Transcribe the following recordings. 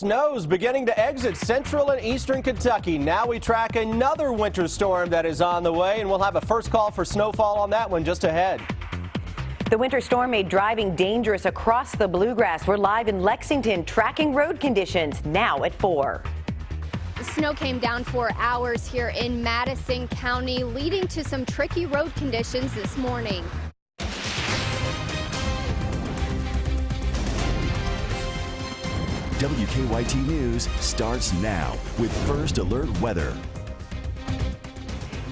snow's beginning to exit central and eastern Kentucky. Now we track another winter storm that is on the way, and we'll have a first call for snowfall on that one just ahead. The winter storm made driving dangerous across the bluegrass. We're live in Lexington tracking road conditions now at 4. The snow came down for hours here in Madison County, leading to some tricky road conditions this morning. WKYT News starts now with First Alert Weather.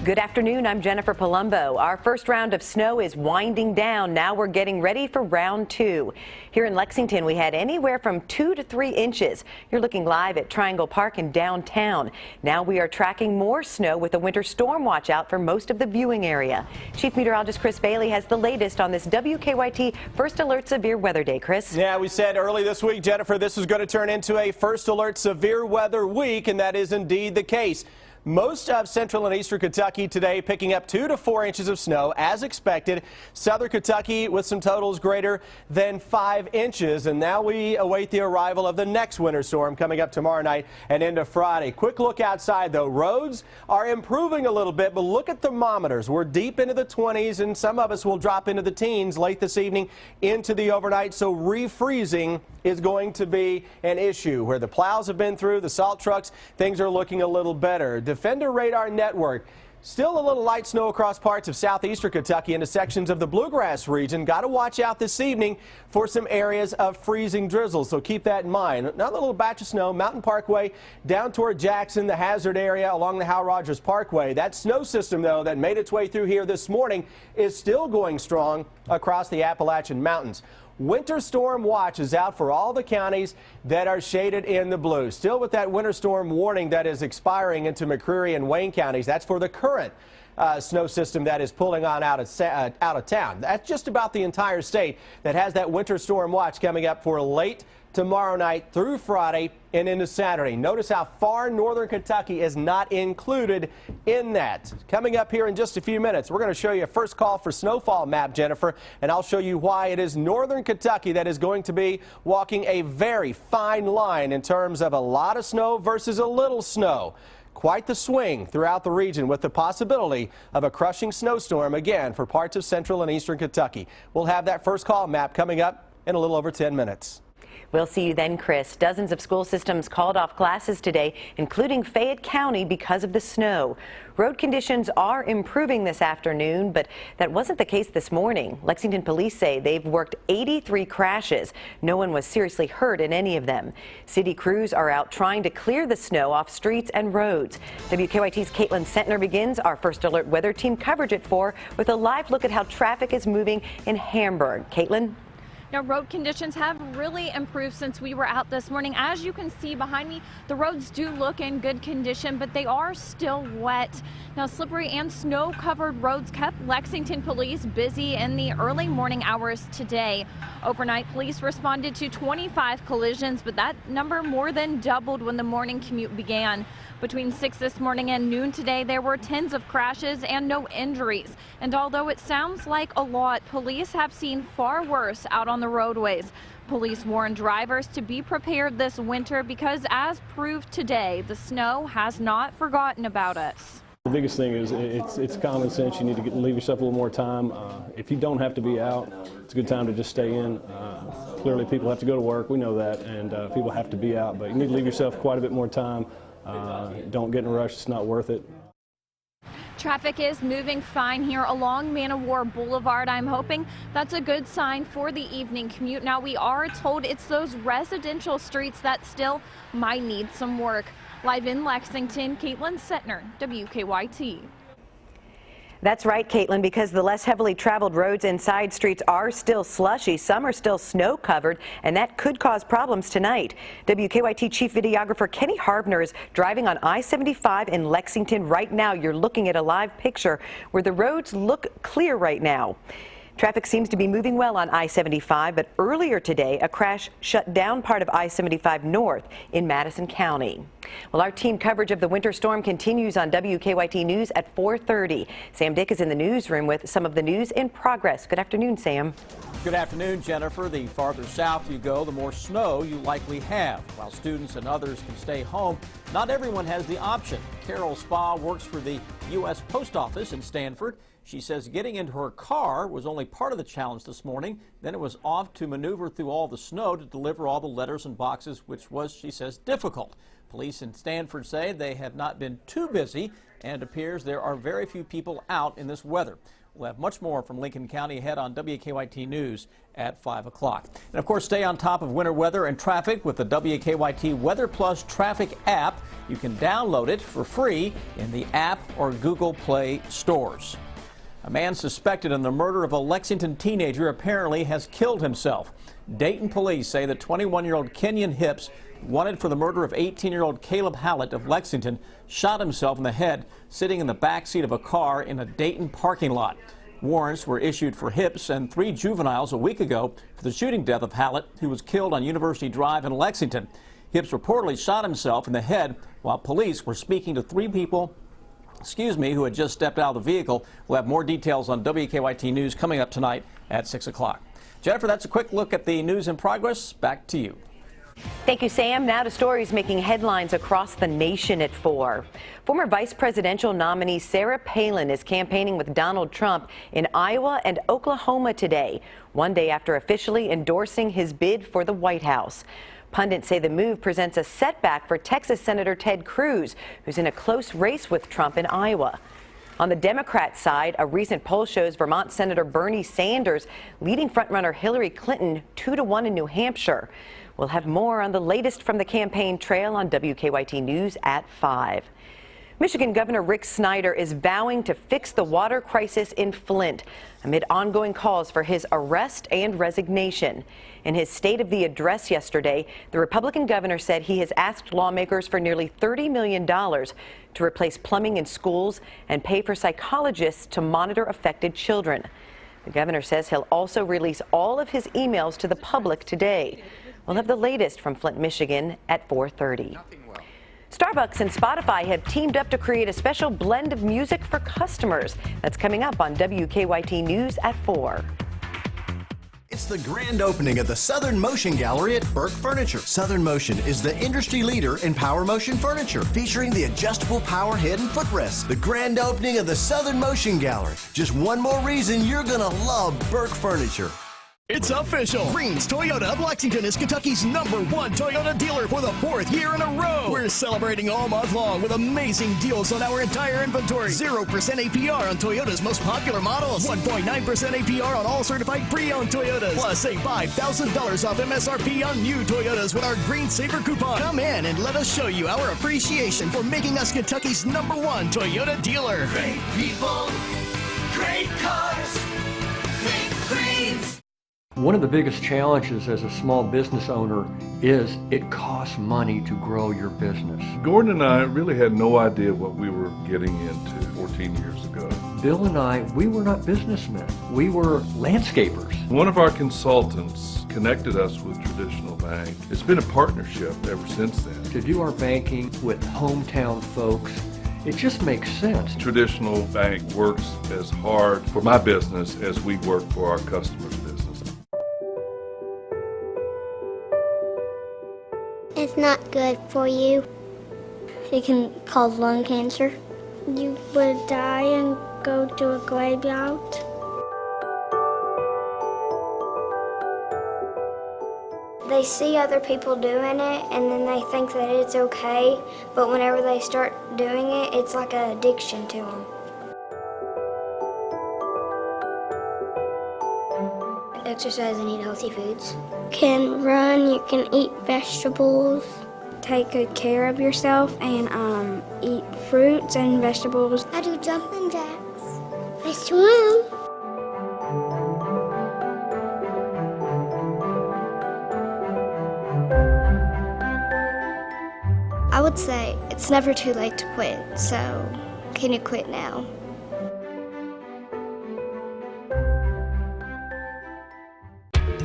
Good afternoon, I'm Jennifer Palumbo. Our first round of snow is winding down. Now we're getting ready for round 2. Here in Lexington, we had anywhere from 2 to 3 inches. You're looking live at Triangle Park in downtown. Now we are tracking more snow with a winter storm watch out for most of the viewing area. Chief Meteorologist Chris Bailey has the latest on this WKYT First Alert Severe Weather Day. Chris? Yeah, we said early this week, Jennifer, this was going to turn into a First Alert Severe Weather Week, and that is indeed the case. Most of central and eastern Kentucky today picking up 2 to 4 inches of snow as expected. Southern Kentucky with some totals greater than 5 inches. And now we await the arrival of the next winter storm coming up tomorrow night and into Friday. Quick look outside, though. Roads are improving a little bit, but look at thermometers. We're deep into the 20s, and some of us will drop into the teens late this evening into the overnight. So refreezing is going to be an issue. Where the plows have been through, the salt trucks, things are looking a little better. Defender Radar Network. Still a little light snow across parts of southeastern Kentucky into sections of the bluegrass region. Got to watch out this evening for some areas of freezing drizzle, so keep that in mind. Another little batch of snow, Mountain Parkway down toward Jackson, the Hazard area along the Hal Rogers Parkway. That snow system, though, that made its way through here this morning is still going strong across the Appalachian Mountains. Winter storm watch is out for all the counties that are shaded in the blue. Still with that winter storm warning that is expiring into McCreary and Wayne counties. That's for the current snow system that is pulling on out of town. That's just about the entire state that has that winter storm watch coming up for late tomorrow night through Friday and into Saturday. Notice how far northern Kentucky is not included in that. Coming up here in just a few minutes, we're going to show you a first call for snowfall map, Jennifer, and I'll show you why it is northern Kentucky that is going to be walking a very fine line in terms of a lot of snow versus a little snow. Quite the swing throughout the region with the possibility of a crushing snowstorm again for parts of central and eastern Kentucky. We'll have that first call map coming up in a little over 10 minutes. We'll see you then, Chris. Dozens of school systems called off classes today, including Fayette County, because of the snow. Road conditions are improving this afternoon, but that wasn't the case this morning. Lexington police say they've worked 83 crashes. No one was seriously hurt in any of them. City crews are out trying to clear the snow off streets and roads. WKYT's Caitlin Sentner begins our First Alert Weather Team coverage at 4 with a live look at how traffic is moving in Hamburg. Caitlin? Now, road conditions have really improved since we were out this morning. As you can see behind me, the roads do look in good condition, but they are still wet. Now, slippery and snow-covered roads kept Lexington police busy in the early morning hours today. Overnight, police responded to 25 collisions, but that number more than doubled when the morning commute began. Between 6 this morning and noon today, there were tens of crashes and no injuries. And although it sounds like a lot, police have seen far worse out on the roadways. Police warn drivers to be prepared this winter because, as proved today, the snow has not forgotten about us. The biggest thing is it's common sense. You need to leave yourself a little more time. If you don't have to be out, it's a good time to just stay in. Clearly, people have to go to work. We know that, and people have to be out. But you need to leave yourself quite a bit more time. Don't get in a rush. It's not worth it. Traffic is moving fine here along Man of War Boulevard. I'm hoping that's a good sign for the evening commute. Now, we are told it's those residential streets that still might need some work. Live in Lexington, Caitlin Sentner, WKYT. That's right, Caitlin, because the less heavily traveled roads and side streets are still slushy. Some are still snow covered, and that could cause problems tonight. WKYT Chief Videographer Kenny Harbner is driving on I-75 in Lexington right now. You're looking at a live picture where the roads look clear right now. Traffic seems to be moving well on I-75, but earlier today, a crash shut down part of I-75 north in Madison County. Well, our team coverage of the winter storm continues on WKYT News at 4:30. Sam Dick is in the newsroom with some of the news in progress. Good afternoon, Sam. Good afternoon, Jennifer. The farther south you go, the more snow you likely have. While students and others can stay home, not everyone has the option. Carol Spa works for the U.S. Post Office in Stanford. She says getting into her car was only part of the challenge this morning. Then it was off to maneuver through all the snow to deliver all the letters and boxes, which was, she says, difficult. Police in Stanford say they have not been too busy, and it appears there are very few people out in this weather. We'll have much more from Lincoln County ahead on WKYT News at 5 o'clock. And of course, stay on top of winter weather and traffic with the WKYT Weather Plus traffic app. You can download it for free in the app or Google Play stores. A man suspected in the murder of a Lexington teenager apparently has killed himself. Dayton police say that 21-year-old Kenyon Hips, wanted for the murder of 18-year-old Caleb Hallett of Lexington, shot himself in the head sitting in the back seat of a car in a Dayton parking lot. Warrants were issued for Hips and 3 juveniles a week ago for the shooting death of Hallett, who was killed on University Drive in Lexington. Hips reportedly shot himself in the head while police were speaking to 3 people who had just stepped out of the vehicle. We'll have more details on WKYT News coming up tonight at 6 o'clock. Jennifer, that's a quick look at the news in progress. Back to you. Thank you, Sam. Now to stories making headlines across the nation at 4. Former vice presidential nominee Sarah Palin is campaigning with Donald Trump in Iowa and Oklahoma today, one day after officially endorsing his bid for the White House. Pundits say the move presents a setback for Texas Senator Ted Cruz, who's in a close race with Trump in Iowa. On the Democrat side, a recent poll shows Vermont Senator Bernie Sanders leading frontrunner Hillary Clinton 2-1 in New Hampshire. We'll have more on the latest from the campaign trail on WKYT News at 5. Michigan Governor Rick Snyder is vowing to fix the water crisis in Flint amid ongoing calls for his arrest and resignation. In his State of the Address yesterday, the Republican governor said he has asked lawmakers for nearly $30 million to replace plumbing in schools and pay for psychologists to monitor affected children. The governor says he'll also release all of his emails to the public today. We'll have the latest from Flint, Michigan at 4:30. Starbucks and Spotify have teamed up to create a special blend of music for customers. That's coming up on WKYT News at 4. It's the grand opening of the Southern Motion Gallery at Burke Furniture. Southern Motion is the industry leader in power motion furniture, featuring the adjustable power head and footrest. The grand opening of the Southern Motion Gallery. Just one more reason you're gonna love Burke Furniture. It's official. Green's Toyota of Lexington is Kentucky's #1 Toyota dealer for the 4th year in a row. We're celebrating all month long with amazing deals on our entire inventory. 0% APR on Toyota's most popular models. 1.9% APR on all certified pre-owned Toyotas. Plus, save $5,000 off MSRP on new Toyotas with our Green Saver coupon. Come in and let us show you our appreciation for making us Kentucky's #1 Toyota dealer. Great people, great cars, think Greens. One of the biggest challenges as a small business owner is it costs money to grow your business. Gordon and I really had no idea what we were getting into 14 years ago. Bill and I, we were not businessmen. We were landscapers. One of our consultants connected us with Traditional Bank. It's been a partnership ever since then. To do our banking with hometown folks, it just makes sense. Traditional Bank works as hard for my business as we work for our customers' business. It's not good for you. It can cause lung cancer. You would die and go to a graveyard. They see other people doing it and then they think that it's okay, but whenever they start doing it, it's like an addiction to them. Exercise and eat healthy foods. You can run, you can eat vegetables. Take good care of yourself and eat fruits and vegetables. I do jumping jacks. I swim. I would say it's never too late to quit, so can you quit now?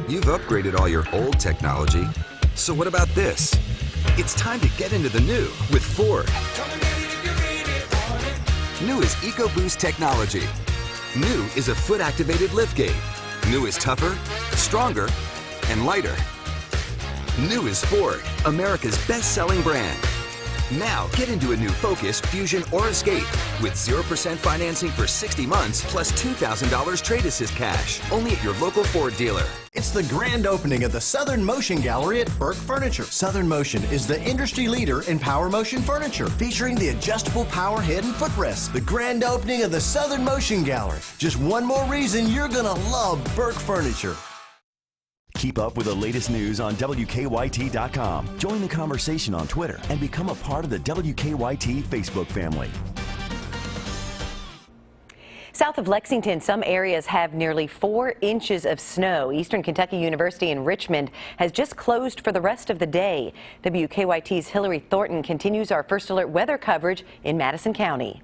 You've upgraded all your old technology, so what about this? It's time to get into the new with Ford. New is EcoBoost technology. New is a foot-activated liftgate. New is tougher, stronger, and lighter. New is Ford, America's best-selling brand. Now, get into a new Focus, Fusion, or Escape with 0% financing for 60 months plus $2,000 trade assist cash. Only at your local Ford dealer. It's the grand opening of the Southern Motion Gallery at Burke Furniture. Southern Motion is the industry leader in power motion furniture, featuring the adjustable power head and footrest. The grand opening of the Southern Motion Gallery. Just one more reason you're gonna love Burke Furniture. Keep up with the latest news on WKYT.com. Join the conversation on Twitter and become a part of the WKYT Facebook family. South of Lexington, some areas have nearly 4 inches of snow. Eastern Kentucky University in Richmond has just closed for the rest of the day. WKYT's Hillary Thornton continues our First Alert weather coverage in Madison County.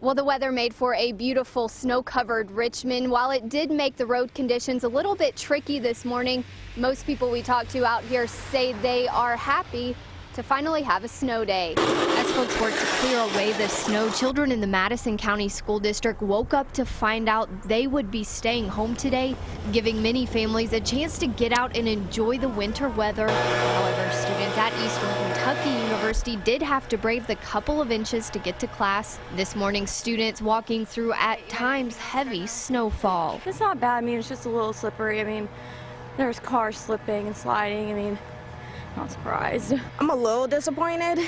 Well, the weather made for a beautiful snow-covered Richmond. While it did make the road conditions a little bit tricky this morning, most people we talked to out here say they are happy to finally have a snow day. As folks work to clear away the snow, children in the Madison County School District woke up to find out they would be staying home today, giving many families a chance to get out and enjoy the winter weather. However, students at Eastern Kentucky University did have to brave the couple of inches to get to class. This morning, students walking through at times heavy snowfall. It's not bad. I mean, it's just a little slippery. I mean, there's cars slipping and sliding. I mean, not surprised. I'm a little disappointed,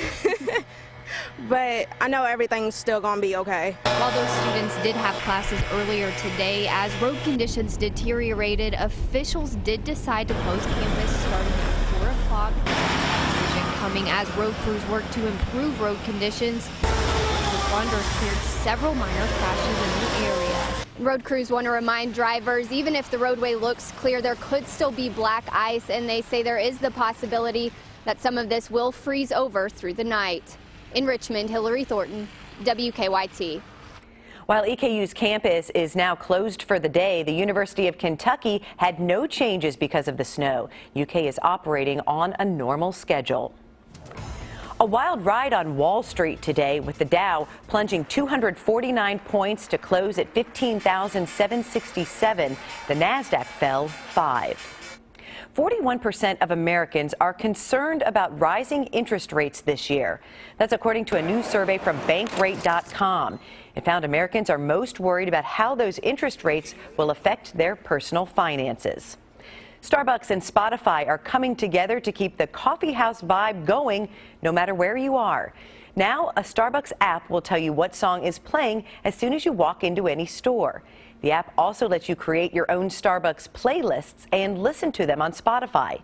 but I know everything's still gonna be okay. While those students did have classes earlier today, as road conditions deteriorated, officials did decide to close campus starting at 4 o'clock. Decision coming as road crews work to improve road conditions. Responders cleared several minor crashes in the area. Road crews want to remind drivers, even if the roadway looks clear, there could still be black ice, and they say there is the possibility that some of this will freeze over through the night. In Richmond, Hillary Thornton, WKYT. While EKU's campus is now closed for the day, the University of Kentucky had no changes because of the snow. UK is operating on a normal schedule. A wild ride on Wall Street today, with the Dow plunging 249 points to close at 15,767. The NASDAQ fell 5. 41% of Americans are concerned about rising interest rates this year. That's according to a new survey from Bankrate.com. It found Americans are most worried about how those interest rates will affect their personal finances. Starbucks and Spotify are coming together to keep the coffee house vibe going no matter where you are. Now, a Starbucks app will tell you what song is playing as soon as you walk into any store. The app also lets you create your own Starbucks playlists and listen to them on Spotify.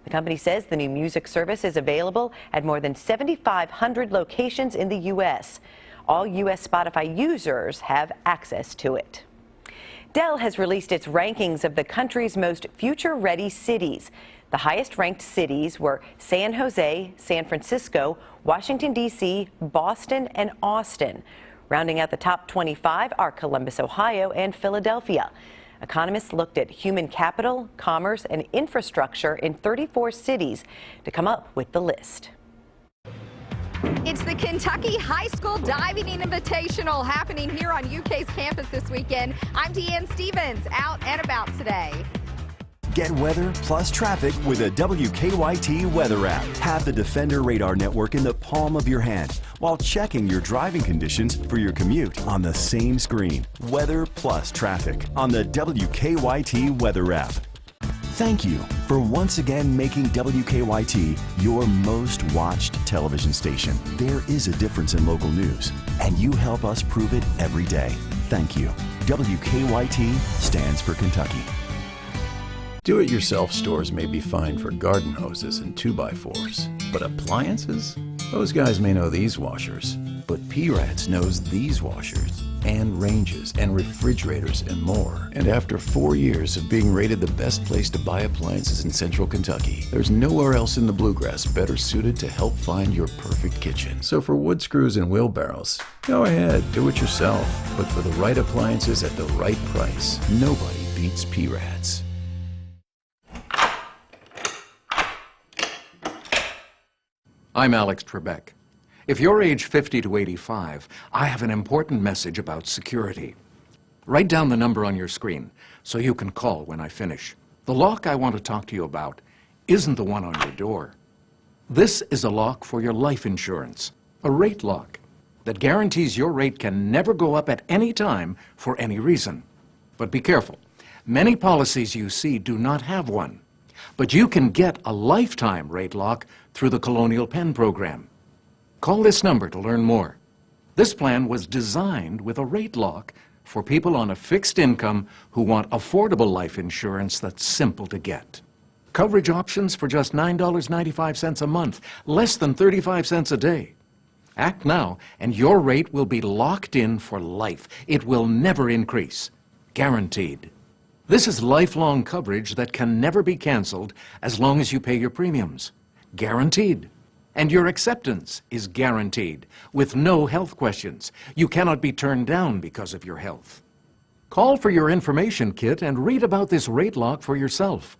The company says the new music service is available at more than 7,500 locations in the U.S. All U.S. Spotify users have access to it. Dell has released its rankings of the country's most future-ready cities. The highest-ranked cities were San Jose, San Francisco, Washington, D.C., Boston, and Austin. Rounding out the top 25 are Columbus, Ohio, and Philadelphia. Economists looked at human capital, commerce, and infrastructure in 34 cities to come up with the list. It's the Kentucky High School Diving Invitational happening here on UK's campus this weekend. I'm Deanne Stevens, out and about today. Get weather plus traffic with a WKYT weather app. Have the Defender radar network in the palm of your hand while checking your driving conditions for your commute on the same screen. Weather plus traffic on the WKYT weather app. Thank you for once again making WKYT your most watched television station. There is a difference in local news, and you help us prove it every day. Thank you. WKYT stands for Kentucky. Do-it-yourself stores may be fine for garden hoses and 2x4s, but appliances? Those guys may know these washers, but P-Rats knows these washers, and ranges, and refrigerators, and more. And after 4 years of being rated the best place to buy appliances in Central Kentucky, there's nowhere else in the Bluegrass better suited to help find your perfect kitchen. So for wood screws and wheelbarrows, go ahead, do it yourself, but for the right appliances at the right price. Nobody beats P-Rats. I'm Alex Trebek. If you're age 50 to 85, I have an important message about security. Write down the number on your screen so you can call when I finish. The lock I want to talk to you about isn't the one on your door. This is a lock for your life insurance, a rate lock that guarantees your rate can never go up at any time for any reason. But be careful. Many policies you see do not have one. But you can get a lifetime rate lock through the Colonial Penn program. Call this number to learn more. This plan was designed with a rate lock for people on a fixed income who want affordable life insurance that's simple to get. Coverage options for just $9.95 a month, less than 35 cents a day. Act now, and your rate will be locked in for life. It will never increase. Guaranteed. This is lifelong coverage that can never be canceled as long as you pay your premiums. Guaranteed. And your acceptance is guaranteed, with no health questions. You cannot be turned down because of your health. Call for your information kit and read about this rate lock for yourself.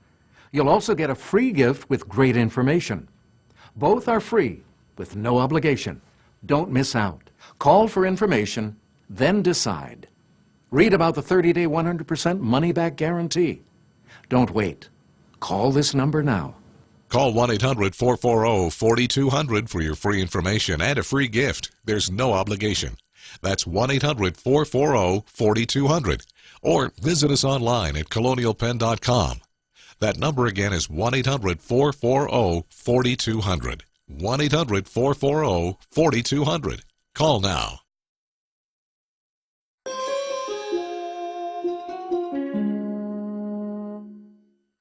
You'll also get a free gift with great information. Both are free, with no obligation. Don't miss out. Call for information, then decide. Read about the 30-day 100% money-back guarantee. Don't wait. Call this number now. Call 1-800-440-4200 for your free information and a free gift. There's no obligation. That's 1-800-440-4200. Or visit us online at colonialpenn.com. That number again is 1-800-440-4200. 1-800-440-4200. Call now.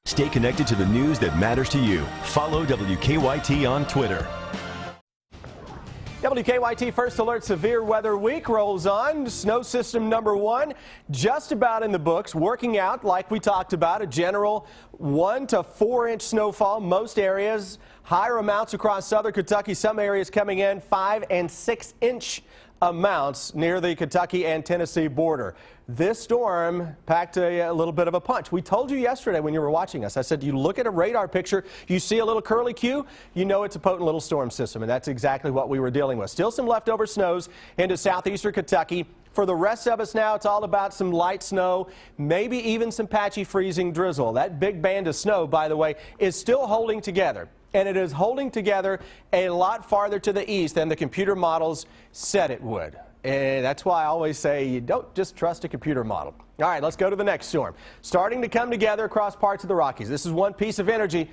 Stay connected to the news that matters to you. Follow WKYT on Twitter. WKYT First Alert Severe Weather Week rolls on. Snow system number 1 just about in the books, working out like we talked about, a general 1 to 4 inch snowfall. Most areas, higher amounts across southern Kentucky. Some areas coming in 5 and 6 inch amounts near the Kentucky and Tennessee border. This storm packed a little bit of a punch. We told you yesterday when you were watching us, I said you look at a radar picture, you see a little curly Q, you know it's a potent little storm system, and that's exactly what we were dealing with. Still some leftover snows into southeastern Kentucky. For the rest of us now, it's all about some light snow, maybe even some patchy freezing drizzle. That big band of snow, by the way, is still holding together. And it is holding together a lot farther to the east than the computer models said it would. And that's why I always say you don't just trust a computer model. All right, let's go to the next storm. Starting to come together across parts of the Rockies. This is one piece of energy.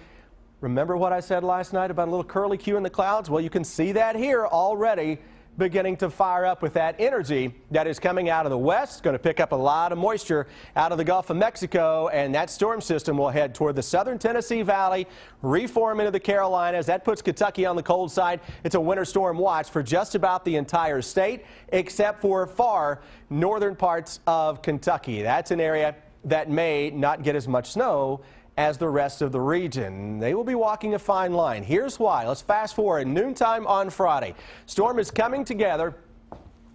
Remember what I said last night about a little curly Q in the clouds? Well, you can see that here already, beginning to fire up with that energy that is coming out of the west. Going to pick up a lot of moisture out of the Gulf of Mexico, and that storm system will head toward the southern Tennessee Valley, reform into the Carolinas. That puts Kentucky on the cold side. It's a winter storm watch for just about the entire state, except for far northern parts of Kentucky. That's an area that may not get as much snow as the rest of the region. They will be walking a fine line. Here's why. Let's fast forward. Noontime on Friday. Storm is coming together,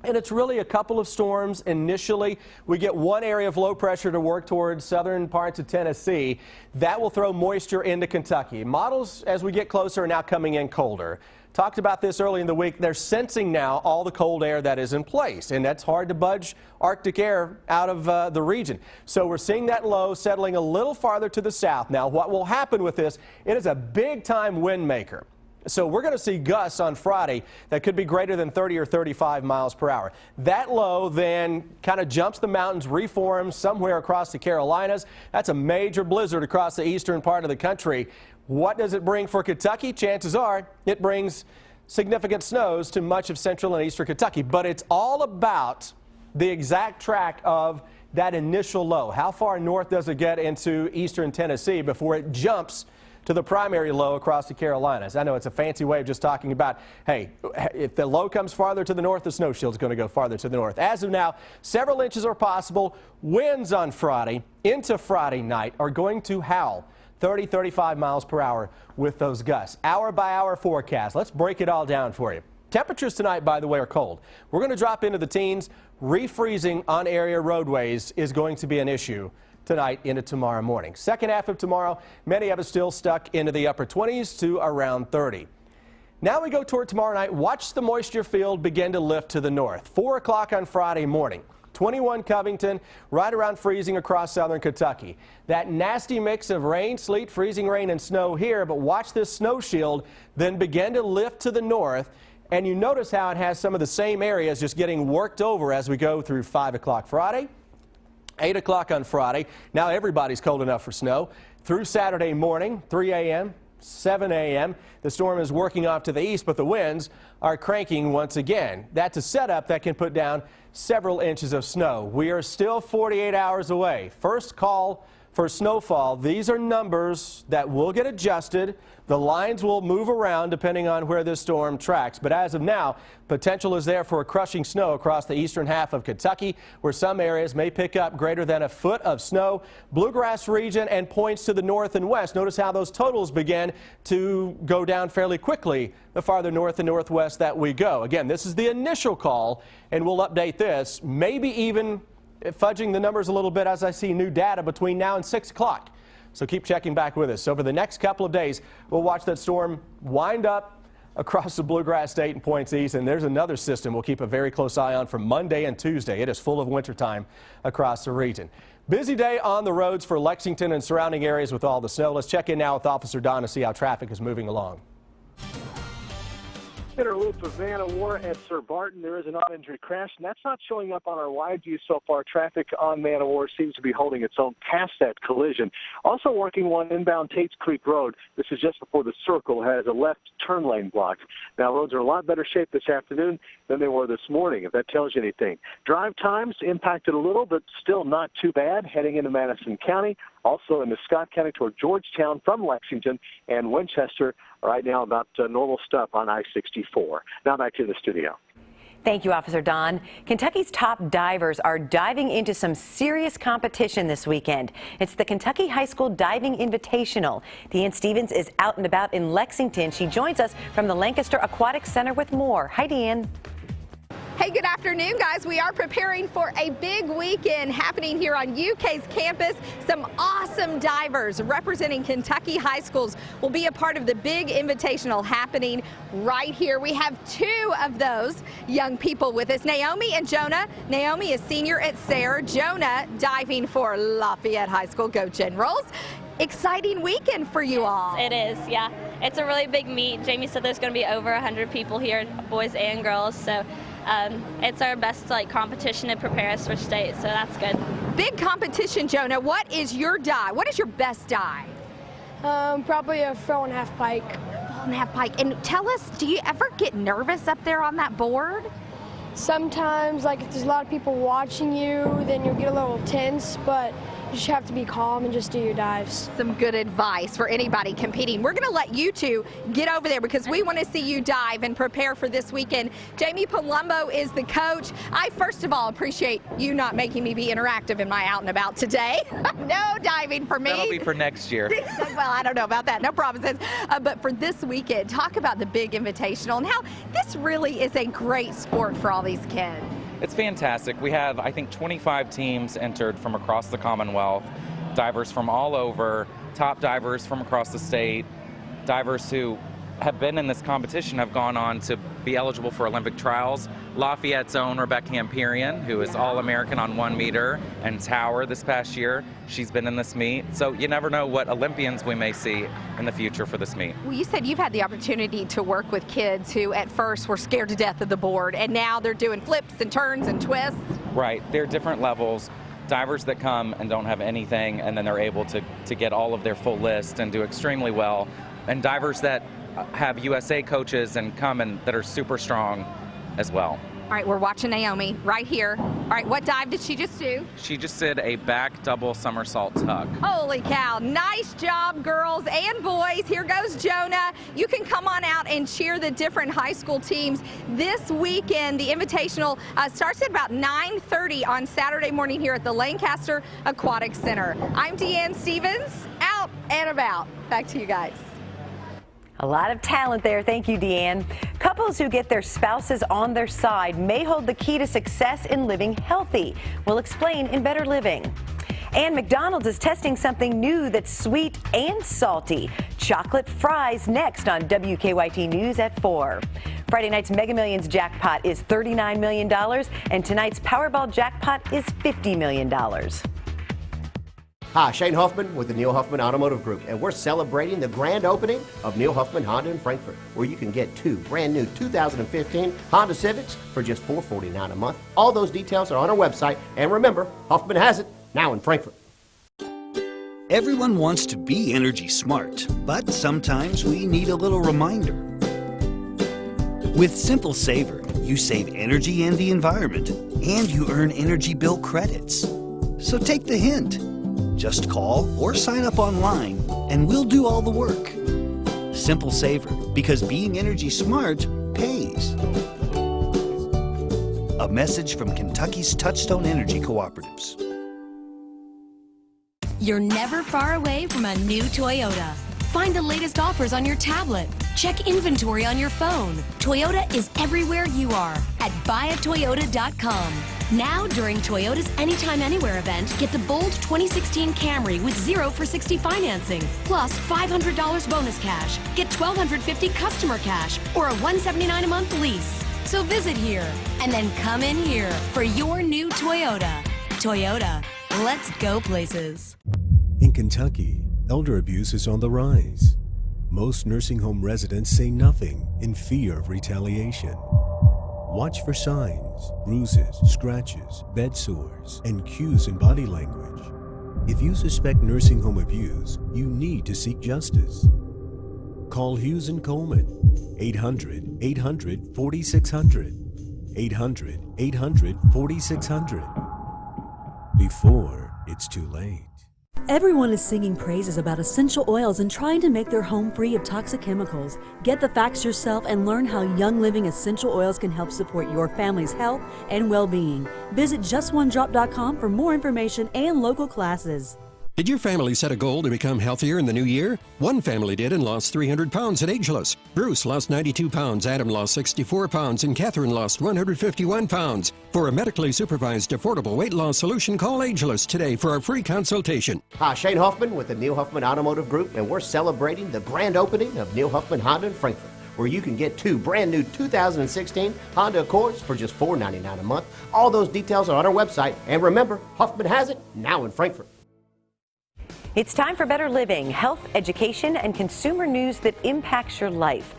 and it's really a couple of storms initially. We get one area of low pressure to work towards southern parts of Tennessee. That will throw moisture into Kentucky. Models, as we get closer, are now coming in colder. Talked about this early in the week. They're sensing now all the cold air that is in place, and that's hard to budge Arctic air out of the region. So we're seeing that low settling a little farther to the south. Now, what will happen with this, it is a big-time wind maker. So we're going to see gusts on Friday that could be greater than 30 or 35 miles per hour. That low then kind of jumps the mountains, reforms somewhere across the Carolinas. That's a major blizzard across the eastern part of the country. What does it bring for Kentucky? Chances are it brings significant snows to much of central and eastern Kentucky. But it's all about the exact track of that initial low. How far north does it get into eastern Tennessee before it jumps to the primary low across the Carolinas? I know it's a fancy way of just talking about, hey, if the low comes farther to the north, the snow shield's going to go farther to the north. As of now, several inches are possible. Winds on Friday into Friday night are going to howl 30, 35 miles per hour with those gusts. Hour by hour forecast. Let's break it all down for you. Temperatures tonight, by the way, are cold. We're going to drop into the teens. Refreezing on area roadways is going to be an issue tonight into tomorrow morning. Second half of tomorrow, many of us still stuck into the upper 20s to around 30. Now we go toward tomorrow night. Watch the moisture field begin to lift to the north. 4 o'clock on Friday morning. 21 Covington, right around freezing across southern Kentucky. That nasty mix of rain, sleet, freezing rain, and snow here, but watch this snow shield then begin to lift to the north. And you notice how it has some of the same areas just getting worked over as we go through 5 o'clock Friday, 8 o'clock on Friday. Now everybody's cold enough for snow. Through Saturday morning, 3 a.m., 7 a.m. The storm is working off to the east, but the winds are cranking once again. That's a setup that can put down several inches of snow. We are still 48 hours away. First call for snowfall. These are numbers that will get adjusted. The lines will move around depending on where this storm tracks. But as of now, potential is there for a crushing snow across the eastern half of Kentucky, where some areas may pick up greater than a foot of snow. Bluegrass region and points to the north and west. Notice how those totals begin to go down fairly quickly the farther north and northwest that we go. Again, this is the initial call, and we'll update this, maybe even fudging the numbers a little bit as I see new data between now and 6 o'clock. So keep checking back with us. Over the next couple of days, we'll watch that storm wind up across the Bluegrass State and points east. And there's another system we'll keep a very close eye on for Monday and Tuesday. It is full of wintertime across the region. Busy day on the roads for Lexington and surrounding areas with all the snow. Let's check in now with Officer Don to see how traffic is moving along. Inner loop of Van War at Sir Barton. There is an uninjured crash, and that's not showing up on our wide view so far. Traffic on Van War seems to be holding its own past that collision. Also working one inbound Tates Creek Road. This is just before the circle has a left turn lane blocked. Now, roads are a lot better shape this afternoon than they were this morning, if that tells you anything. Drive times impacted a little, but still not too bad heading into Madison County. Also in the Scott County toward Georgetown from Lexington and Winchester. Right now about normal stuff on I-64. Now back to the studio. Thank you, Officer Don. Kentucky's top divers are diving into some serious competition this weekend. It's the Kentucky High School Diving Invitational. Deanne Stevens is out and about in Lexington. She joins us from the Lancaster Aquatic Center with more. Hi, Deanne. Hey, good afternoon, guys. We are preparing for a big weekend happening here on UK's campus. Some awesome divers representing Kentucky high schools will be a part of the big invitational happening right here. We have two of those young people with us, Naomi and Jonah. Naomi is senior at Sayre. Jonah diving for Lafayette High School. Go Generals. Exciting weekend for you all. It is, yeah. It's a really big meet. Jamie said there's going to be over 100 people here, boys and girls, so it's our best competition to prepare us for state, so that's good. Big competition, Jonah. What is your dive? What is your best dive? Probably a 4.5 pike. 4.5 pike. And tell us, do you ever get nervous up there on that board? Sometimes, if there's a lot of people watching you, then you'll get a little tense, but you just have to be calm and just do your dives. Some good advice for anybody competing. We're going to let you two get over there because we want to see you dive and prepare for this weekend. Jamie Palumbo is the coach. I first of all appreciate you not making me be interactive in my out and about today. No diving for me. That'll be for next year. Well, I don't know about that. No promises. But for this weekend, talk about the big invitational and how this really is a great sport for all these kids. It's fantastic. We have, I think, 25 teams entered from across the Commonwealth, divers from all over, top divers from across the state, divers who have been in this competition have gone on to be eligible for Olympic trials. Lafayette's own Rebecca Hamperian, who is All-American on 1 meter and tower this past year. She's been in this meet. So you never know what Olympians we may see in the future for this meet. Well, you said you've had the opportunity to work with kids who at first were scared to death of the board, and now they're doing flips and turns and twists. Right. There are different levels. Divers that come and don't have anything, and then they're able to get all of their full list and do extremely well. And divers that have USA coaches and come and that are super strong as well. All right, we're watching Naomi right here. All right, what dive did she just do? She just did a back double somersault tuck. Holy cow. Nice job, girls and boys. Here goes Jonah. You can come on out and cheer the different high school teams. This weekend, the Invitational starts at about 9:30 on Saturday morning here at the Lancaster Aquatic Center. I'm Deanne Stevens, out and about. Back to you guys. A lot of talent there. Thank you, Deanne. Couples who get their spouses on their side may hold the key to success in living healthy. We'll explain in Better Living. And McDonald's is testing something new that's sweet and salty. Chocolate fries next on WKYT News at 4. Friday night's Mega Millions jackpot is $39 million, and tonight's Powerball jackpot is $50 million. Hi, Shane Huffman with the Neil Huffman Automotive Group, and we're celebrating the grand opening of Neil Huffman Honda in Frankfort, where you can get 2 brand new 2015 Honda Civics for just $449 a month. All those details are on our website, and remember, Huffman has it now in Frankfort. Everyone wants to be energy smart, but sometimes we need a little reminder. With Simple Saver, you save energy and the environment, and you earn energy bill credits. So take the hint. Just call or sign up online, and we'll do all the work. Simple Saver, because being energy smart pays. A message from Kentucky's Touchstone Energy Cooperatives. You're never far away from a new Toyota. Find the latest offers on your tablet. Check inventory on your phone. Toyota is everywhere you are at buyatoyota.com. Now, during Toyota's Anytime Anywhere event, get the bold 2016 Camry with 0 for 60 financing, plus $500 bonus cash. Get $1,250 customer cash or a $179 a month lease. So visit here and then come in here for your new Toyota. Toyota, let's go places. In Kentucky, elder abuse is on the rise. Most nursing home residents say nothing in fear of retaliation. Watch for signs, bruises, scratches, bed sores, and cues in body language. If you suspect nursing home abuse, you need to seek justice. Call Hughes & Coleman, 800-800-4600, 800-800-4600, before it's too late. Everyone is singing praises about essential oils and trying to make their home free of toxic chemicals. Get the facts yourself and learn how Young Living essential oils can help support your family's health and well-being. Visit justonedrop.com for more information and local classes. Did your family set a goal to become healthier in the new year? One family did and lost 300 pounds at Ageless. Bruce lost 92 pounds, Adam lost 64 pounds, and Catherine lost 151 pounds. For a medically supervised, affordable weight loss solution, call Ageless today for a free consultation. Hi, Shane Huffman with the Neil Huffman Automotive Group, and we're celebrating the grand opening of Neil Huffman Honda in Frankfort, where you can get 2 brand new 2016 Honda Accords for just $499 a month. All those details are on our website, and remember, Huffman has it now in Frankfort. It's time for Better Living, health, education, and consumer news that impacts your life.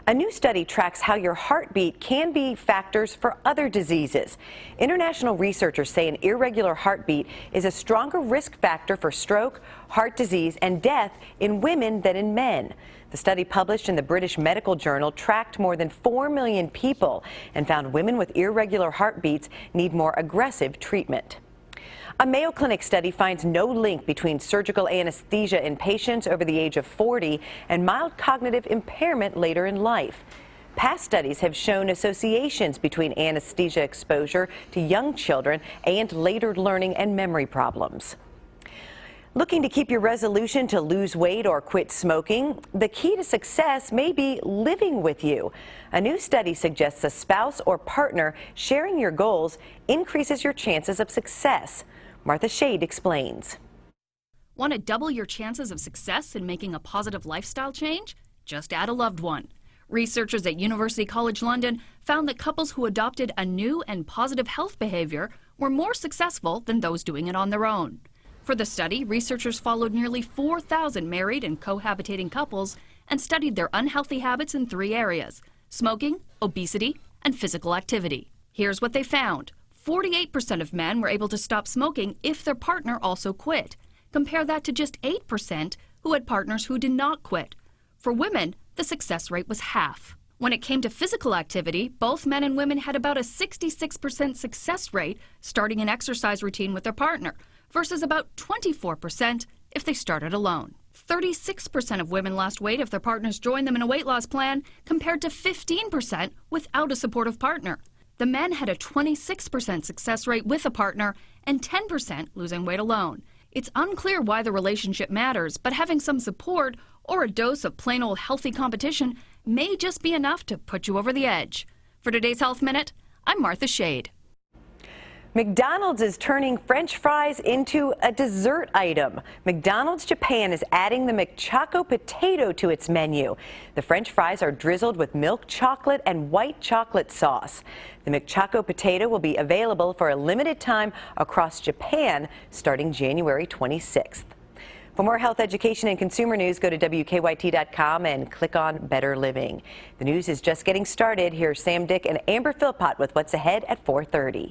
A new study tracks how your heartbeat can be factors for other diseases. International researchers say an irregular heartbeat is a stronger risk factor for stroke, heart disease, and death in women than in men. The study, published in the British Medical Journal, tracked more than 4 million people and found women with irregular heartbeats need more aggressive treatment. A Mayo Clinic study finds no link between surgical anesthesia in patients over the age of 40 and mild cognitive impairment later in life. Past studies have shown associations between anesthesia exposure to young children and later learning and memory problems. Looking to keep your resolution to lose weight or quit smoking? The key to success may be living with you. A new study suggests a spouse or partner sharing your goals increases your chances of success. Martha Shade explains. Want to double your chances of success in making a positive lifestyle change? Just add a loved one. Researchers at University College London found that couples who adopted a new and positive health behavior were more successful than those doing it on their own. For the study, researchers followed nearly 4,000 married and cohabitating couples and studied their unhealthy habits in 3 areas: smoking, obesity, and physical activity. Here's what they found. 48% of men were able to stop smoking if their partner also quit. Compare that to just 8% who had partners who did not quit. For women, the success rate was half. When it came to physical activity, both men and women had about a 66% success rate starting an exercise routine with their partner, versus about 24% if they started alone. 36% of women lost weight if their partners joined them in a weight loss plan, compared to 15% without a supportive partner. The men had a 26% success rate with a partner and 10% losing weight alone. It's unclear why the relationship matters, but having some support or a dose of plain old healthy competition may just be enough to put you over the edge. For today's Health Minute, I'm Martha Shade. McDonald's is turning French fries into a dessert item. McDonald's Japan is adding the McChoco potato to its menu. The French fries are drizzled with milk chocolate and white chocolate sauce. The McChoco potato will be available for a limited time across Japan starting January 26th. For more health education and consumer news, go to WKYT.com and click on Better Living. The news is just getting started. Here's Sam Dick and Amber Philpott with what's ahead at 4:30.